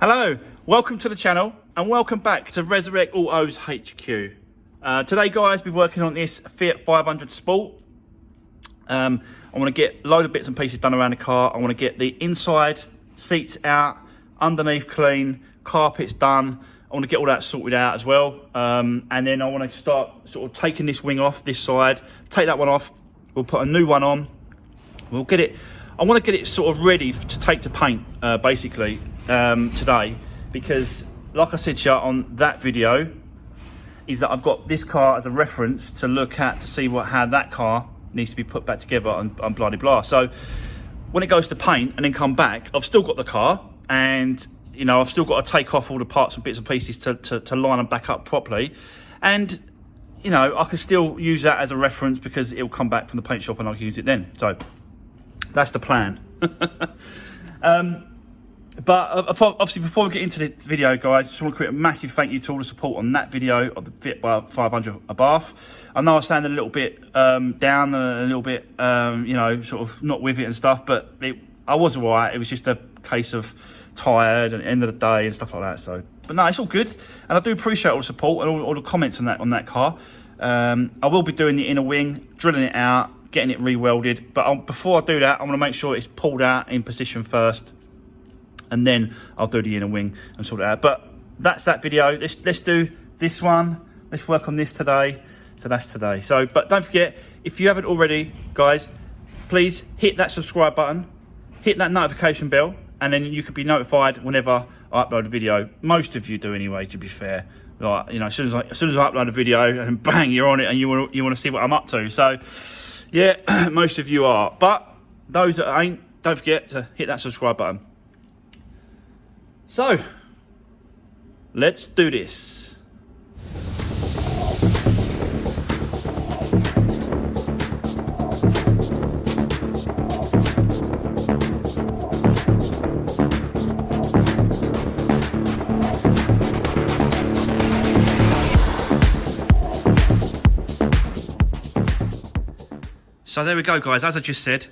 Hello, welcome to the channel and welcome back to Resurwreck Autos HQ. Today guys, we're working on this Fiat 500 Sport. I want to get a load of bits and pieces done around the car. I want to get the inside seats out, underneath clean, carpets done. I want to get all that sorted out as well. And then I want to start sort of taking this wing off this side, take that one off. We'll put a new one on. We'll get it. I want to get it sort of ready to take to paint, basically. Today, because like I said to you on that video, is that I've got this car as a reference to look at to see how that car needs to be put back together and blah de blah. So when it goes to paint and then come back, I've still got the car, and you know, I've still got to take off all the parts and bits and pieces to line them back up properly, and you know, I can still use that as a reference because it'll come back from the paint shop and I'll use it then. So that's the plan. But obviously, before we get into the video, guys, just want to create a massive thank you to all the support on that video of the Fiat 500 Abarth. I know I sounded a little bit down and a little bit, you know, sort of not with it and stuff, but I was all right. It was just a case of tired and end of the day and stuff like that. So, but no, it's all good, and I do appreciate all the support and all the comments on that car. I will be doing the inner wing, drilling it out, getting it re-welded. But before I do that, I want to make sure it's pulled out in position first, and then I'll do the inner wing and sort it out. But that's that video. Let's do this one. Let's work on this today. So that's today. So, but don't forget, if you haven't already, guys, please hit that subscribe button, hit that notification bell, and then you can be notified whenever I upload a video. Most of you do anyway, to be fair. Like, you know, as soon as I upload a video, and bang, you're on it, and you want to see what I'm up to. So, yeah, most of you are. But those that ain't, don't forget to hit that subscribe button. So, let's do this. So there we go, guys. As I just said,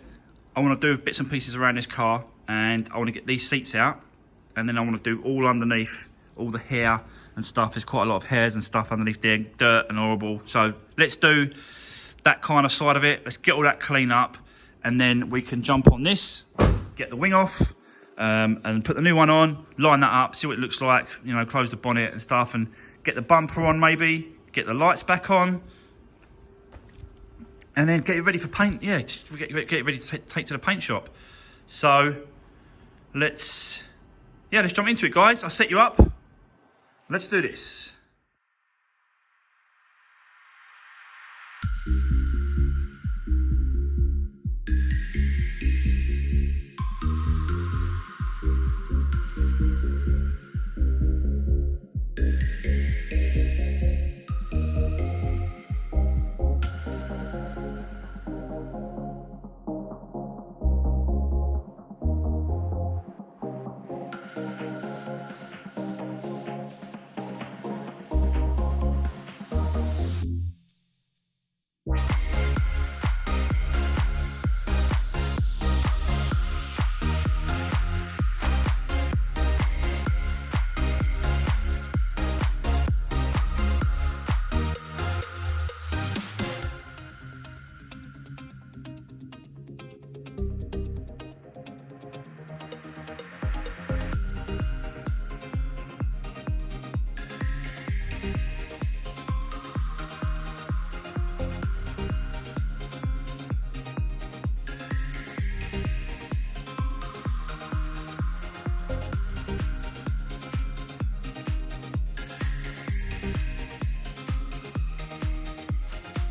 I want to do bits and pieces around this car, and I want to get these seats out. And then I want to do all underneath, all the hair and stuff. There's quite a lot of hairs and stuff underneath there, dirt and horrible. So let's do that kind of side of it. Let's get all that clean up, and then we can jump on this, get the wing off, and put the new one on, line that up, see what it looks like, you know, close the bonnet and stuff, and get the bumper on maybe, get the lights back on, and then get it ready for paint. Yeah, just get it ready to take to the paint shop. So let's jump into it, guys. I'll set you up. Let's do this.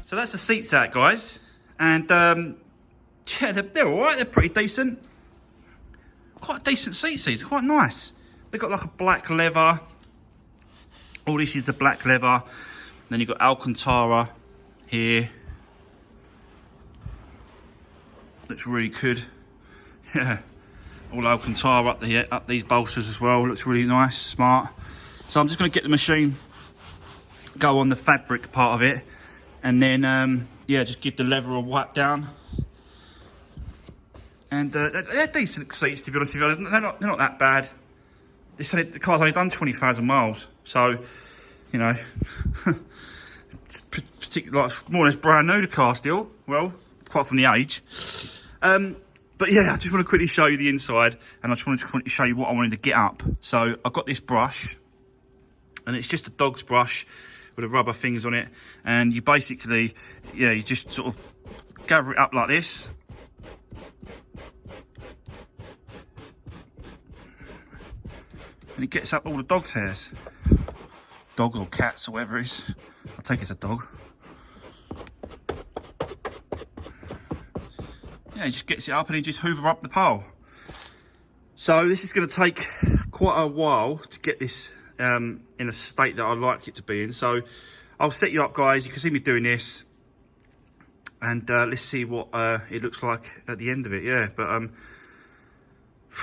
So that's the seats out, guys, and yeah, they're all right. They're pretty decent. Quite decent seats. These are quite nice. They've got like a black leather. All this is the black leather. Then you've got Alcantara here. Looks really good. Yeah, all Alcantara up these bolsters as well. Looks really nice, smart. So I'm just going to get the machine, go on the fabric part of it, and then yeah, just give the leather a wipe down. And they're decent seats, to be honest with you. They're not that bad. the car's only done 20,000 miles, so you know, it's particularly like more or less brand new, the car still. Well, apart from the age. But yeah, I just want to quickly show you the inside, and I just wanted to quickly show you what I wanted to get up. So I've got this brush, and it's just a dog's brush with the rubber things on it, and you basically, yeah, you just sort of gather it up like this. And it gets up all the dog's hairs. Dogs or cats or whatever it is. I take it's a dog. Yeah, he just gets it up and he just hoover up the pole. So this is going to take quite a while to get this in a state that I'd like it to be in. So I'll set you up, guys. You can see me doing this, and let's see what it looks like at the end of it. Yeah, but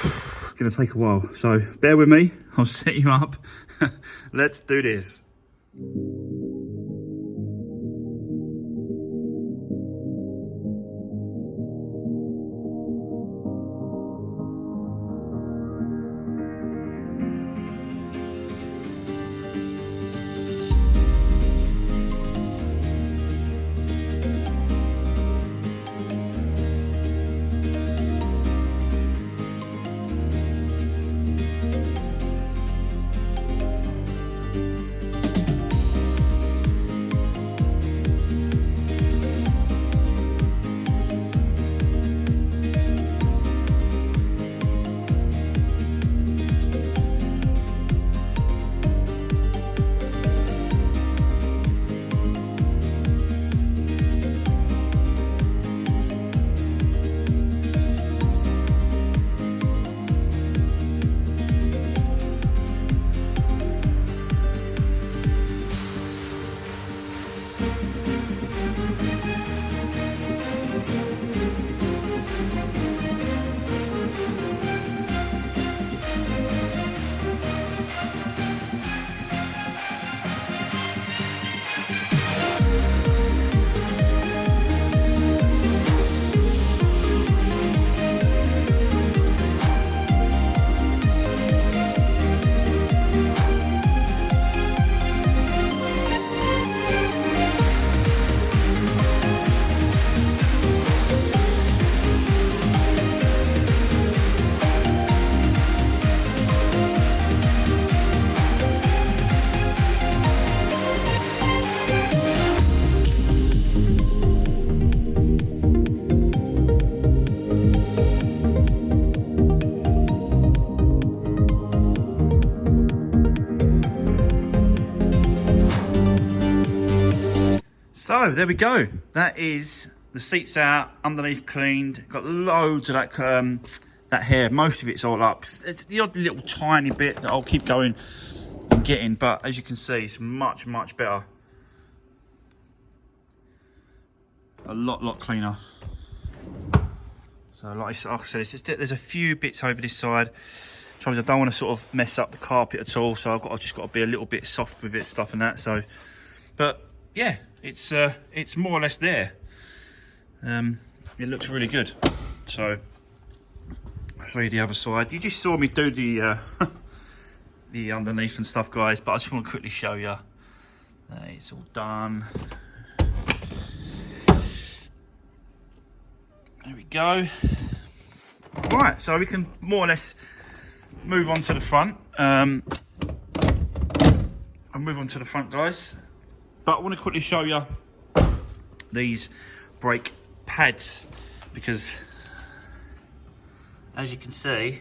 it's going to take a while. So bear with me. I'll set you up. Let's do this. So there we go. That is the seats out, underneath cleaned. Got loads of that that hair. Most of it's all up. It's the odd little tiny bit that I'll keep going and getting, but as you can see, it's much better. A lot cleaner. So like I said, there's a few bits over this side. So I don't want to sort of mess up the carpet at all. So I've just got to be a little bit soft with it, stuff and that. So, but yeah, it's more or less there. It looks really good. So I'll show you the other side. You just saw me do the the underneath and stuff, guys, but I just want to quickly show you that it's all done. There we go. Right, so we can more or less move on to the front. I'll move on to the front, guys. But I want to quickly show you these brake pads, because as you can see,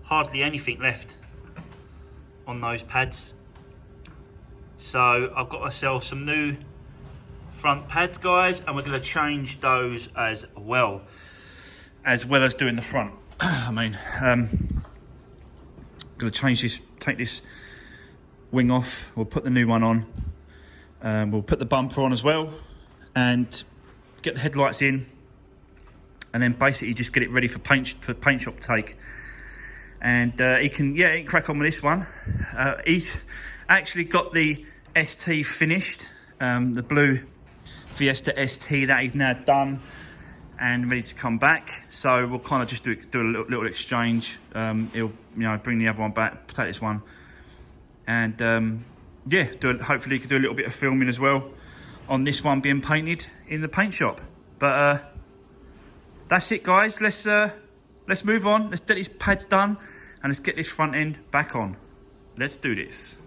hardly anything left on those pads. So I've got myself some new front pads, guys, and we're going to change those as well as doing the front. I mean, I'm going to change this, take this wing off, we'll put the new one on, we'll put the bumper on as well, and get the headlights in, and then basically just get it ready for paint shop take. And he can crack on with this one. He's actually got the ST finished, the blue Fiesta ST, that is now done. and ready to come back. So we'll kind of just do a little exchange. He'll bring the other one back, take this one, and yeah, hopefully he could do a little bit of filming as well on this one being painted in the paint shop. But that's it, guys. Let's move on. Let's get these pads done and let's get this front end back on. Let's do this.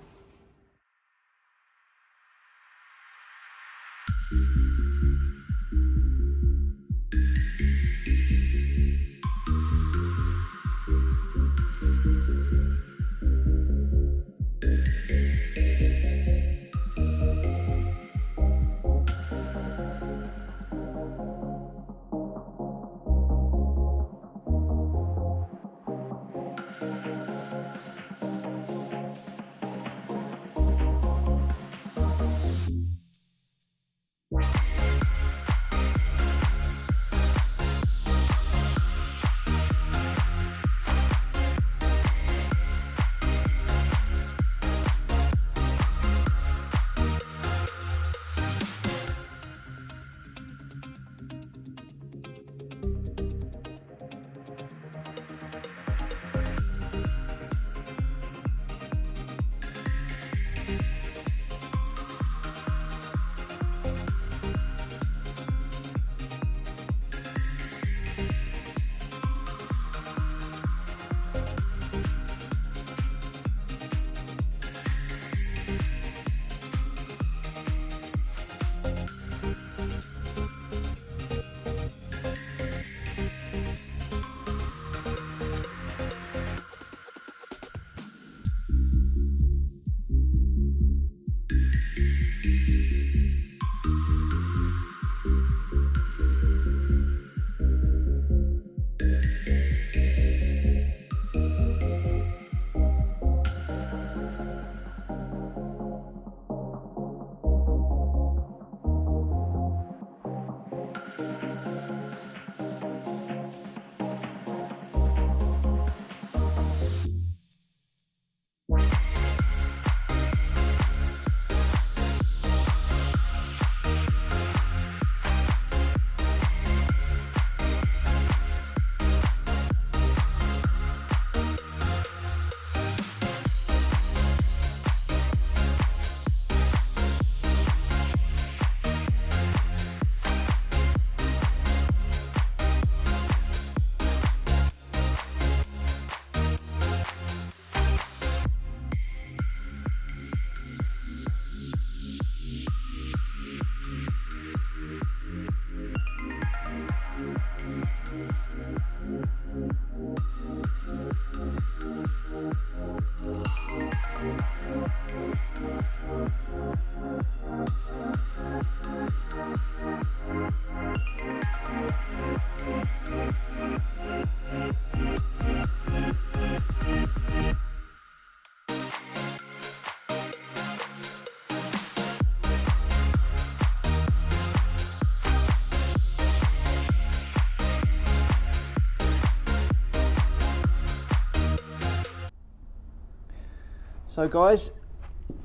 So guys,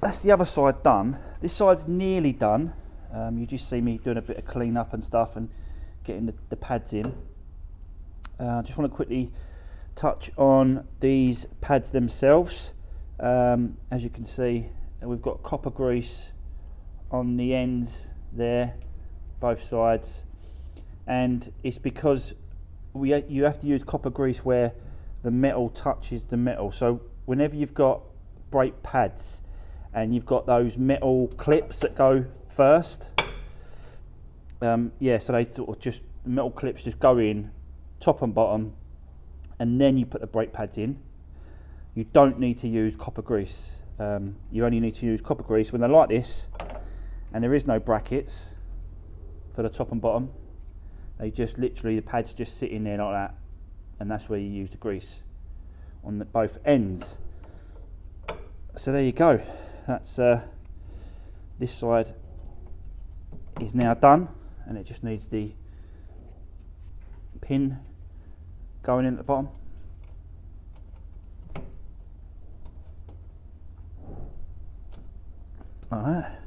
that's the other side done. This side's nearly done. You just see me doing a bit of clean up and stuff and getting the pads in. I just want to quickly touch on these pads themselves. As you can see, we've got copper grease on the ends there, both sides, and it's because you have to use copper grease where the metal touches the metal. So whenever you've got brake pads and you've got those metal clips that go first, yeah, so they sort of just, the metal clips just go in top and bottom, and then you put the brake pads in. You don't need to use copper grease. You only need to use copper grease when they're like this and there is no brackets for the top and bottom. They just literally, the pads just sit in there like that, and that's where you use the grease on both ends. So there you go. That's this side is now done, and it just needs the pin going in at the bottom. Like that.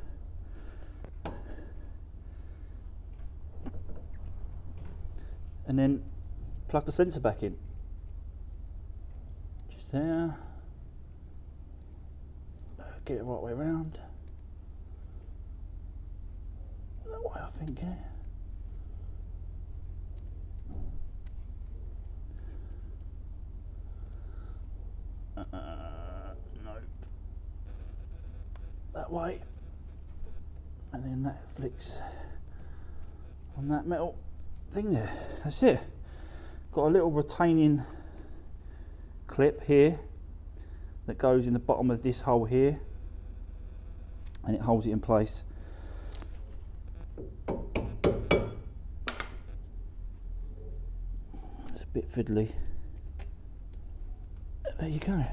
and then plug the sensor back in. Just there. Get it right way around. That way, I think, yeah. Nope. That way. And then that flicks on that metal thing there. That's it. Got a little retaining clip here that goes in the bottom of this hole here, and it holds it in place. It's a bit fiddly. There you go.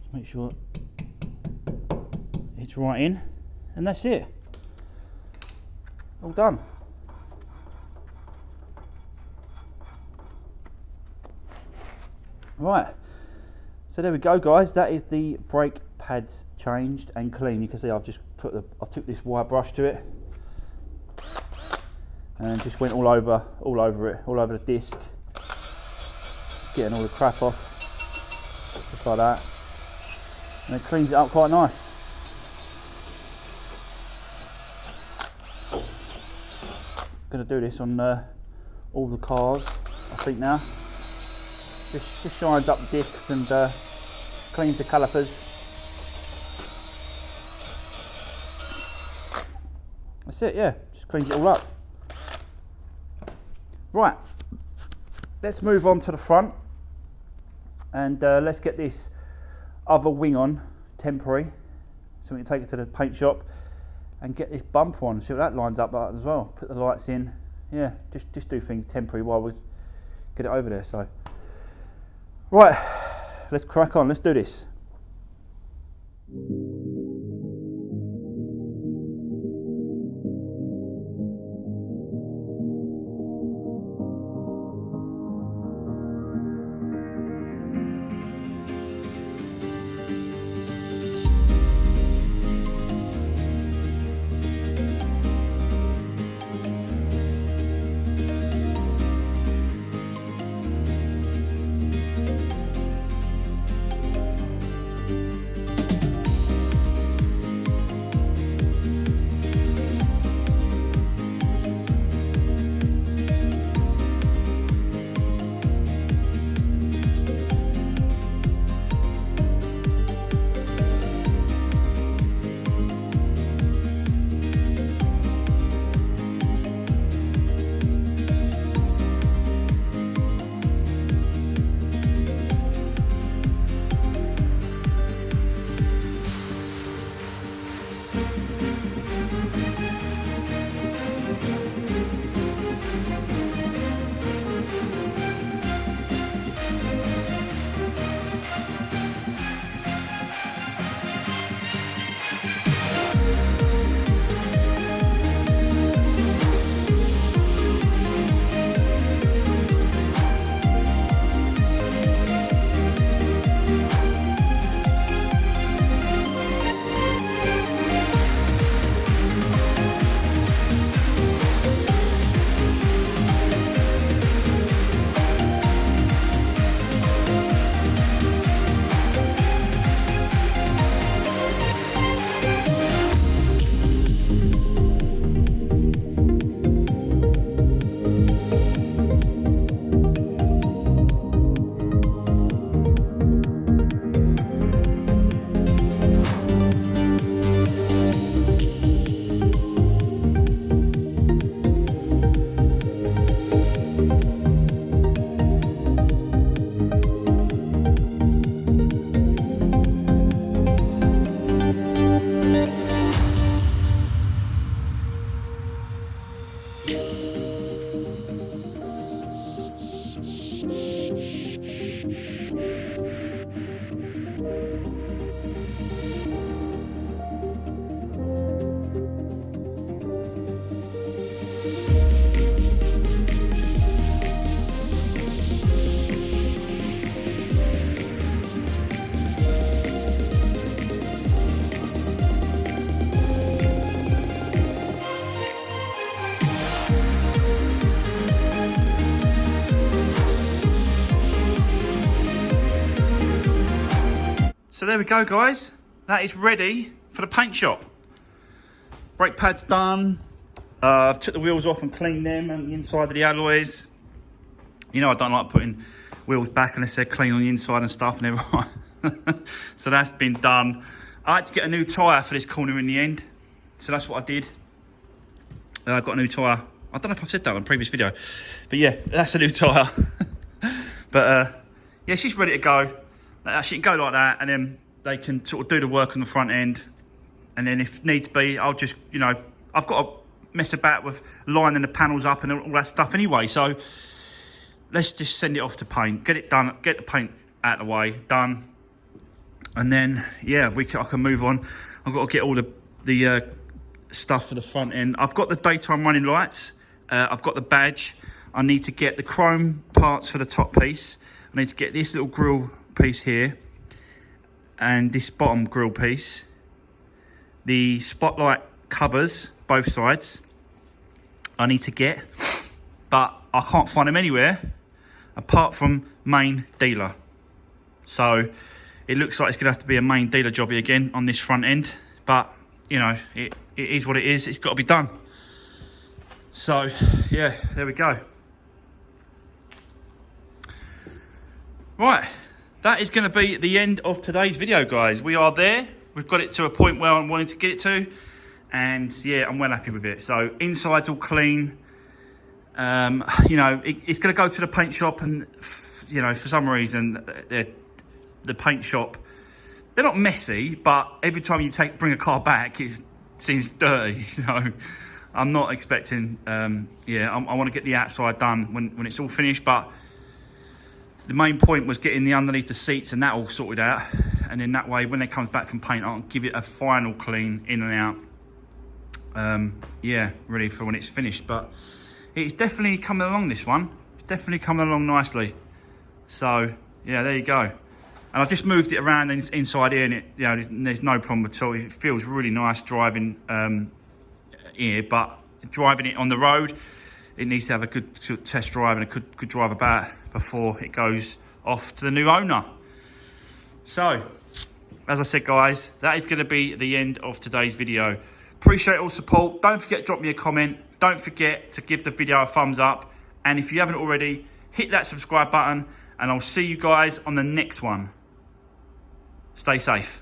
Just make sure it's right in, and that's it. All done. Right, so there we go, guys. That is the brake pads changed and clean. You can see I've just I took this wire brush to it and just went all over it, all over the disc, just getting all the crap off, just like that, and it cleans it up quite nice. Going to do this on all the cars, I think now. Just shines up the discs and cleans the calipers. That's it, yeah, just cleans it all up. Right, let's move on to the front, and let's get this other wing on, temporary, so we can take it to the paint shop and get this bumper on, see what that lines up like as well. Put the lights in, yeah, just do things temporary while we get it over there. So, right, let's crack on, let's do this. there we go, guys. That is ready for the paint shop. Brake pad's done. I've took the wheels off and cleaned them and the inside of the alloys. You know I don't like putting wheels back unless they're clean on the inside and stuff and everything. So that's been done. I had to get a new tyre for this corner in the end. So that's what I did. I got a new tyre. I don't know if I've said that on a previous video. But yeah, that's a new tyre. But yeah, she's ready to go. She can go like that and then they can sort of do the work on the front end. And then if needs be, I'll just, you know, I've got to mess about with lining the panels up and all that stuff anyway. So let's just send it off to paint, get it done, get the paint out of the way, done. And then, yeah, I can move on. I've got to get all the stuff for the front end. I've got the daytime running lights. I've got the badge. I need to get the chrome parts for the top piece. I need to get this little grille piece here and this bottom grille piece. The spotlight covers, both sides, I need to get, but I can't find them anywhere apart from main dealer. So it looks like it's gonna have to be a main dealer jobby again on this front end, but you know, it is what it is. It's got to be done. So yeah, there we go. Right, that is going to be the end of today's video, guys. We are there. We've got it to a point where I wanted to get it to, and yeah, I'm well happy with it. So inside's all clean. You know, it's going to go to the paint shop, and you know, for some reason, the paint shop, they're not messy, but every time you bring a car back, it seems dirty. So I'm not expecting. Yeah, I want to get the outside done when it's all finished, but the main point was getting the underneath the seats and that all sorted out. And then that way, when it comes back from paint, I'll give it a final clean in and out. Yeah, ready for when it's finished. But it's definitely coming along, this one. It's definitely coming along nicely. So, yeah, there you go. And I've just moved it around inside here, and you know, there's no problem at all. It feels really nice driving here, but driving it on the road, it needs to have a good test drive and a good drive about before it goes off to the new owner. So, as I said, guys, that is going to be the end of today's video. Appreciate all support. Don't forget to drop me a comment. Don't forget to give the video a thumbs up. And if you haven't already, hit that subscribe button. And I'll see you guys on the next one. Stay safe.